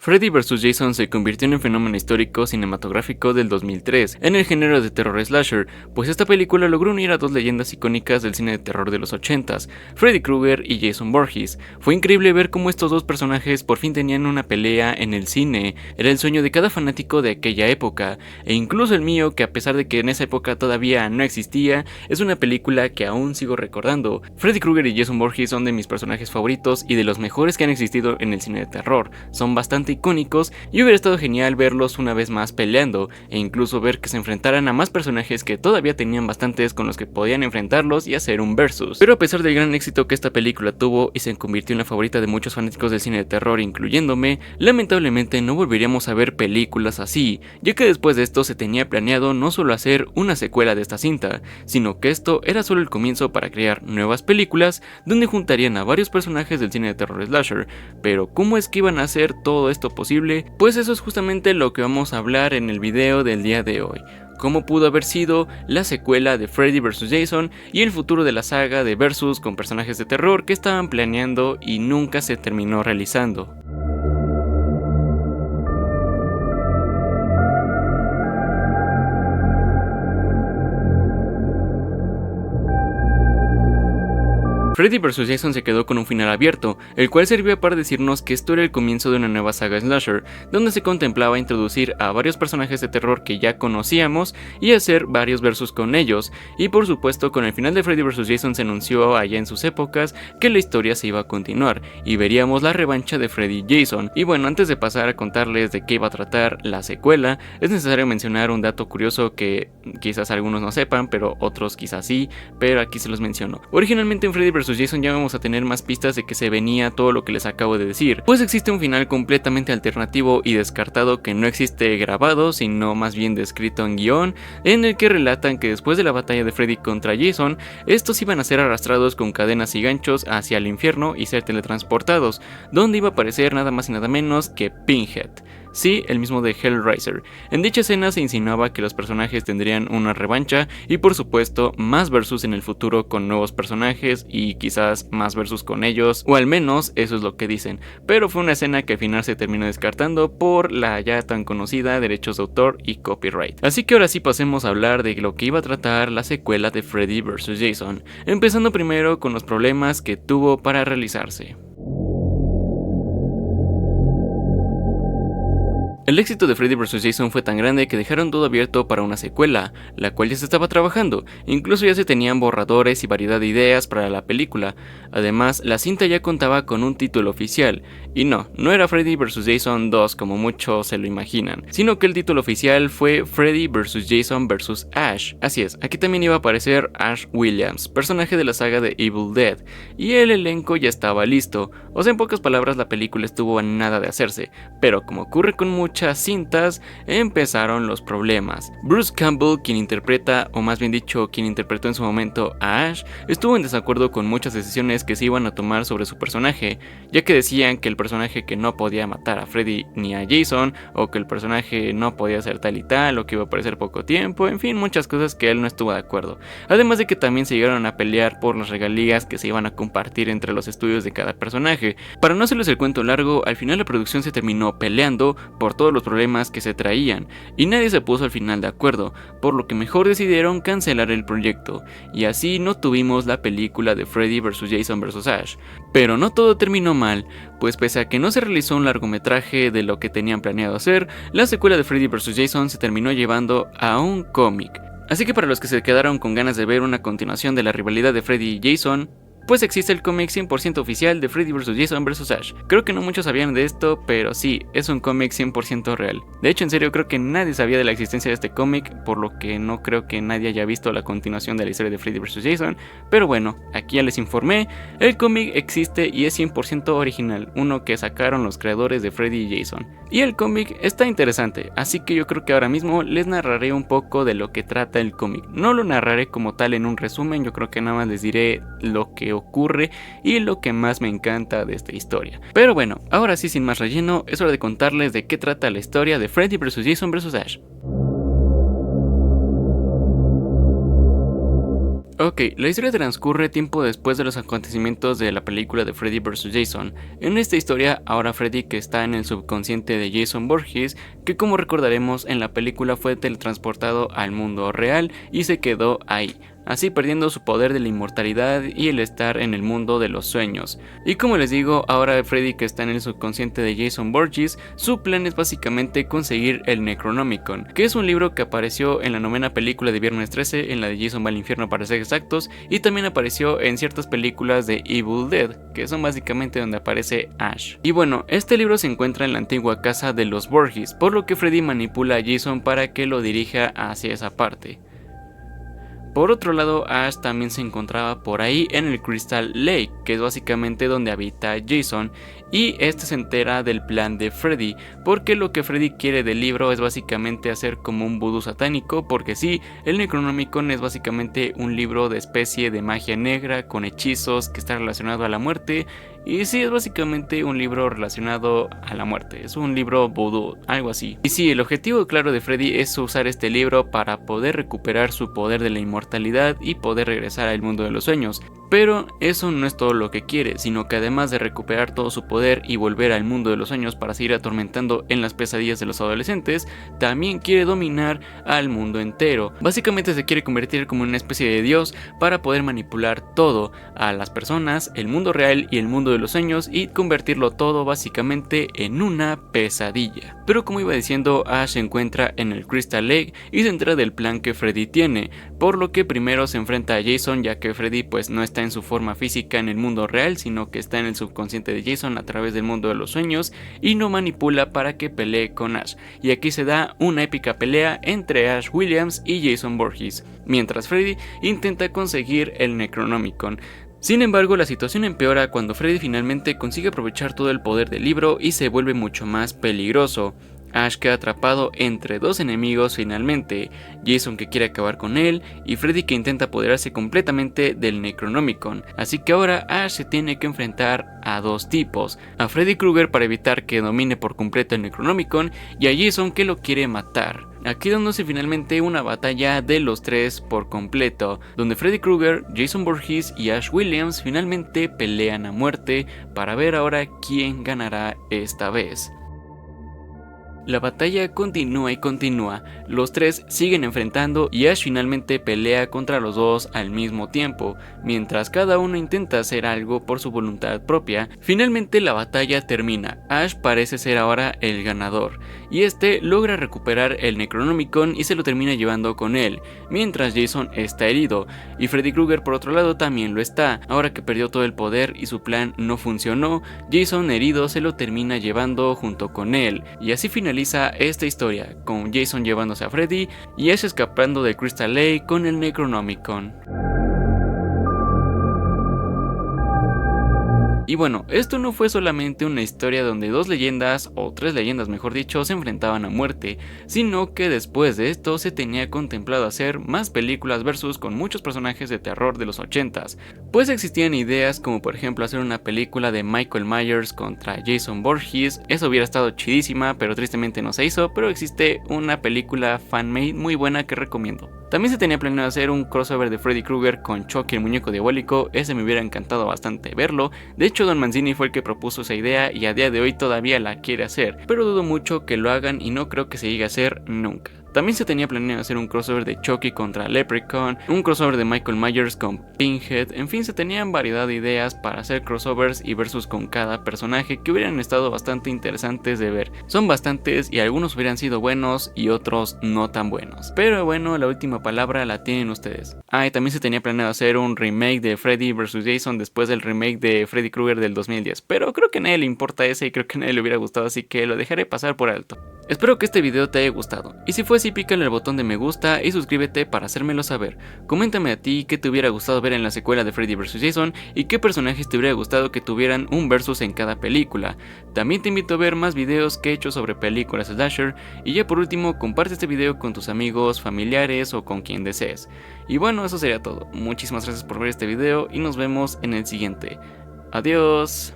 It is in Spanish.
Freddy vs. Jason se convirtió en un fenómeno histórico cinematográfico del 2003 en el género de terror slasher, pues esta película logró unir a dos leyendas icónicas del cine de terror de los 80s, Freddy Krueger y Jason Voorhees. Fue increíble ver cómo estos dos personajes por fin tenían una pelea en el cine. Era el sueño de cada fanático de aquella época, e incluso el mío, que a pesar de que en esa época todavía no existía, es una película que aún sigo recordando. Freddy Krueger y Jason Voorhees son de mis personajes favoritos y de los mejores que han existido en el cine de terror. Son bastante icónicos y hubiera estado genial verlos una vez más peleando e incluso ver que se enfrentaran a más personajes que todavía tenían bastantes con los que podían enfrentarlos y hacer un versus. Pero a pesar del gran éxito que esta película tuvo y se convirtió en la favorita de muchos fanáticos del cine de terror incluyéndome, lamentablemente no volveríamos a ver películas así, ya que después de esto se tenía planeado no solo hacer una secuela de esta cinta, sino que esto era solo el comienzo para crear nuevas películas donde juntarían a varios personajes del cine de terror slasher. Pero ¿cómo es que iban a hacer todo esto posible? Pues eso es justamente lo que vamos a hablar en el video del día de hoy. Cómo pudo haber sido la secuela de Freddy vs. Jason y el futuro de la saga de versus con personajes de terror que estaban planeando y nunca se terminó realizando. Freddy vs. Jason se quedó con un final abierto, el cual servía para decirnos que esto era el comienzo de una nueva saga slasher, donde se contemplaba introducir a varios personajes de terror que ya conocíamos y hacer varios versus con ellos, y por supuesto con el final de Freddy vs. Jason se anunció allá en sus épocas que la historia se iba a continuar, y veríamos la revancha de Freddy y Jason. Y bueno, antes de pasar a contarles de qué iba a tratar la secuela, es necesario mencionar un dato curioso que quizás algunos no sepan, pero otros quizás sí, pero aquí se los menciono. Originalmente en Freddy vs. Jason ya vamos a tener más pistas de que se venía todo lo que les acabo de decir, pues existe un final completamente alternativo y descartado que no existe grabado, sino más bien descrito en guión, en el que relatan que después de la batalla de Freddy contra Jason, estos iban a ser arrastrados con cadenas y ganchos hacia el infierno y ser teletransportados, donde iba a aparecer nada más y nada menos que Pinhead. Sí, el mismo de Hellraiser. En dicha escena se insinuaba que los personajes tendrían una revancha y por supuesto más versus en el futuro con nuevos personajes y quizás más versus con ellos, o al menos eso es lo que dicen, pero fue una escena que al final se terminó descartando por la ya tan conocida derechos de autor y copyright. Así que ahora sí pasemos a hablar de lo que iba a tratar la secuela de Freddy vs. Jason, empezando primero con los problemas que tuvo para realizarse. El éxito de Freddy vs. Jason fue tan grande que dejaron todo abierto para una secuela, la cual ya se estaba trabajando, incluso ya se tenían borradores y variedad de ideas para la película. Además, la cinta ya contaba con un título oficial, y no era Freddy vs. Jason 2 como muchos se lo imaginan, sino que el título oficial fue Freddy vs. Jason vs. Ash. Así es, aquí también iba a aparecer Ash Williams, personaje de la saga de Evil Dead, y el elenco ya estaba listo, o sea, en pocas palabras la película estuvo a nada de hacerse, pero como ocurre con muchas cintas, empezaron los problemas. Bruce Campbell, quien interpreta, o más bien dicho, quien interpretó en su momento a Ash, estuvo en desacuerdo con muchas decisiones que se iban a tomar sobre su personaje, ya que decían que el personaje que no podía matar a Freddy ni a Jason, o que el personaje no podía ser tal y tal, o que iba a aparecer poco tiempo, en fin, muchas cosas que él no estuvo de acuerdo. Además de que también se llegaron a pelear por las regalías que se iban a compartir entre los estudios de cada personaje. Para no hacerles el cuento largo, al final la producción se terminó peleando por todos los problemas que se traían y nadie se puso al final de acuerdo, por lo que mejor decidieron cancelar el proyecto y así no tuvimos la película de Freddy vs. Jason vs. Ash. Pero no todo terminó mal, pues pese a que no se realizó un largometraje de lo que tenían planeado hacer, la secuela de Freddy vs. Jason se terminó llevando a un cómic. Así que para los que se quedaron con ganas de ver una continuación de la rivalidad de Freddy y Jason, pues existe el cómic 100% oficial de Freddy vs. Jason vs. Ash. Creo que no muchos sabían de esto, pero sí, es un cómic 100% real. De hecho, en serio, creo que nadie sabía de la existencia de este cómic, por lo que no creo que nadie haya visto la continuación de la historia de Freddy vs. Jason. Pero bueno, aquí ya les informé, el cómic existe y es 100% original, uno que sacaron los creadores de Freddy y Jason. Y el cómic está interesante, así que yo creo que ahora mismo les narraré un poco de lo que trata el cómic. No lo narraré como tal en un resumen, yo creo que nada más les diré lo que ocurre y lo que más me encanta de esta historia. Pero bueno, ahora sí, sin más relleno, es hora de contarles de qué trata la historia de Freddy vs. Jason vs. Ash. Ok, la historia transcurre tiempo después de los acontecimientos de la película de Freddy vs. Jason. En esta historia, ahora Freddy, que está en el subconsciente de Jason Voorhees, que como recordaremos en la película fue teletransportado al mundo real y se quedó ahí, así perdiendo su poder de la inmortalidad y el estar en el mundo de los sueños. Y como les digo, ahora Freddy, que está en el subconsciente de Jason Voorhees, su plan es básicamente conseguir el Necronomicon, que es un libro que apareció en la 9ª película de Viernes 13, en la de Jason va al infierno para ser exactos, y también apareció en ciertas películas de Evil Dead, que son básicamente donde aparece Ash. Y bueno, este libro se encuentra en la antigua casa de los Voorhees, por lo que Freddy manipula a Jason para que lo dirija hacia esa parte. Por otro lado, Ash también se encontraba por ahí en el Crystal Lake, que es básicamente donde habita Jason, y este se entera del plan de Freddy, porque lo que Freddy quiere del libro es básicamente hacer como un vudú satánico, porque sí, el Necronomicon es básicamente un libro de especie de magia negra con hechizos que está relacionado a la muerte, y sí, es básicamente un libro relacionado a la muerte, es un libro vudú, algo así. Y sí, el objetivo claro de Freddy es usar este libro para poder recuperar su poder de la inmortalidad y poder regresar al mundo de los sueños. Pero eso no es todo lo que quiere, sino que además de recuperar todo su poder y volver al mundo de los sueños para seguir atormentando en las pesadillas de los adolescentes, también quiere dominar al mundo entero. Básicamente se quiere convertir como en una especie de dios para poder manipular todo, a las personas, el mundo real y el mundo de los sueños, y convertirlo todo básicamente en una pesadilla. Pero como iba diciendo, Ash se encuentra en el Crystal Lake y se entera del plan que Freddy tiene, por lo que primero se enfrenta a Jason, ya que Freddy pues no está en su forma física en el mundo real, sino que está en el subconsciente de Jason a través del mundo de los sueños, y lo manipula para que pelee con Ash. Y aquí se da una épica pelea entre Ash Williams y Jason Voorhees, mientras Freddy intenta conseguir el Necronomicon. Sin embargo, la situación empeora cuando Freddy finalmente consigue aprovechar todo el poder del libro y se vuelve mucho más peligroso. Ash queda atrapado entre dos enemigos finalmente, Jason que quiere acabar con él y Freddy que intenta apoderarse completamente del Necronomicon, así que ahora Ash se tiene que enfrentar a dos tipos, a Freddy Krueger para evitar que domine por completo el Necronomicon y a Jason que lo quiere matar. Aquí dándose finalmente una batalla de los tres por completo, donde Freddy Krueger, Jason Voorhees y Ash Williams finalmente pelean a muerte para ver ahora quién ganará esta vez. La batalla continúa y continúa, los tres siguen enfrentando y Ash finalmente pelea contra los dos al mismo tiempo, mientras cada uno intenta hacer algo por su voluntad propia. Finalmente la batalla termina, Ash parece ser ahora el ganador, y este logra recuperar el Necronomicon y se lo termina llevando con él, mientras Jason está herido, y Freddy Krueger por otro lado también lo está. Ahora que perdió todo el poder y su plan no funcionó, Jason herido se lo termina llevando junto con él, y así finaliza esta historia, con Jason llevándose a Freddy y Ash escapando de Crystal Lake con el Necronomicon. Y bueno, esto no fue solamente una historia donde dos leyendas, o tres leyendas mejor dicho, se enfrentaban a muerte, sino que después de esto se tenía contemplado hacer más películas versus con muchos personajes de terror de los 80s, pues existían ideas como por ejemplo hacer una película de Michael Myers contra Jason Voorhees. Eso hubiera estado chidísima, pero tristemente no se hizo, pero existe una película fan-made muy buena que recomiendo. También se tenía planeado hacer un crossover de Freddy Krueger con Chucky el muñeco diabólico, ese me hubiera encantado bastante verlo. De hecho, Don Mancini fue el que propuso esa idea y a día de hoy todavía la quiere hacer, pero dudo mucho que lo hagan y no creo que se llegue a hacer nunca. También se tenía planeado hacer un crossover de Chucky contra Leprechaun, un crossover de Michael Myers con Pinhead, en fin, se tenían variedad de ideas para hacer crossovers y versus con cada personaje que hubieran estado bastante interesantes de ver. Son bastantes y algunos hubieran sido buenos y otros no tan buenos. Pero bueno, la última palabra la tienen ustedes. Y también se tenía planeado hacer un remake de Freddy vs. Jason después del remake de Freddy Krueger del 2010, pero creo que a nadie le importa ese y creo que a nadie le hubiera gustado, así que lo dejaré pasar por alto. Espero que este video te haya gustado, y si fue así pícale el botón de me gusta y suscríbete para hacérmelo saber. Coméntame a ti qué te hubiera gustado ver en la secuela de Freddy vs. Jason y qué personajes te hubiera gustado que tuvieran un versus en cada película. También te invito a ver más videos que he hecho sobre películas slasher, y ya por último comparte este video con tus amigos, familiares o con quien desees. Y bueno, eso sería todo. Muchísimas gracias por ver este video y nos vemos en el siguiente. Adiós.